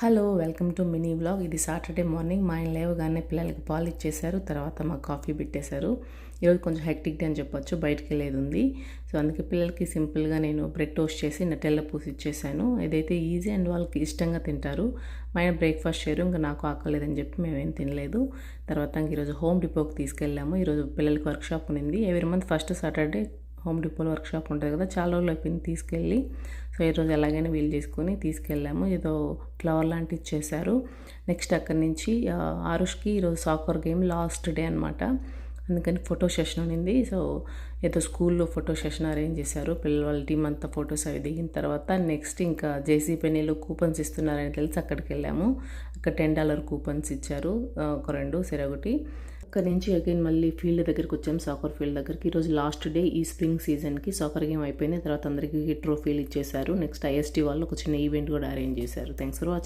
Hello welcome to mini vlog. ఇది Saturday morning. మా ఆయన లేవగానే పిల్లలకి పాలు ఇచ్చేశారు, తర్వాత మాకు కాఫీ పెట్టేశారు. ఈరోజు కొంచెం హెక్టిక్ డే అని చెప్పొచ్చు, బయటికి వెళ్ళేది ఉంది. సో అందుకే పిల్లలకి సింపుల్గా నేను బ్రెడ్ టోస్ట్ చేసి నటెల్ల పూసి ఇచ్చేసాను. ఇదైతే ఈజీ అండ్ వాళ్ళకి ఇష్టంగా తింటారు. మా ఆయన బ్రేక్ఫాస్ట్ చేయరు, ఇంకా నాకు ఆకలేదని చెప్పి మేమేం తినలేదు. తర్వాత ఇంక ఈరోజు హోమ్ డిపోకి తీసుకెళ్ళాము. ఈరోజు పిల్లలకి వర్క్షాప్ ఉంది. Every month first Saturday home డిపోలో వర్క్షాప్ ఉంటుంది కదా, చాలా రోజులు అయిపోయింది తీసుకెళ్ళి. సో ఈరోజు ఎలాగైనా వీలు చేసుకొని తీసుకెళ్ళాము. ఏదో ఫ్లవర్ లాంటివి ఇచ్చేశారు. నెక్స్ట్ అక్కడి నుంచి ఆరుష్కి ఈరోజు సాకర్ గేమ్ లాస్ట్ డే అనమాట. అందుకని ఫోటో సెషన్ ఉంది. సో ఏదో స్కూల్లో ఫోటో సెషన్ అరేంజ్ చేశారు. పిల్లల వాళ్ళ టీం అంతా ఫొటోస్ అవి దిగిన తర్వాత నెక్స్ట్ ఇంకా జేసీ పెన్నీలో కూపన్స్ ఇస్తున్నారని తెలిసి అక్కడికి వెళ్ళాము. అక్కడ $10 కూపన్స్ ఇచ్చారు, ఒక 2 ఒకటి. అక్కడి నుంచి అగైన్ మళ్ళీ ఫీల్డ్ దగ్గరికి వచ్చాం, సాకర్ ఫీల్డ్ దగ్గరికి. ఈరోజు లాస్ట్ డే ఈ స్ప్రింగ్ సీజన్కి. సాకర్ గేమ్ అయిపోయిన తర్వాత అందరికీ ట్రోఫీలు ఇచ్చేశారు. నెక్స్ట్ ఐఎస్టీ వాళ్ళు ఒక చిన్న ఈవెంట్ కూడా అరేంజ్ చేశారు. Thanks for watching.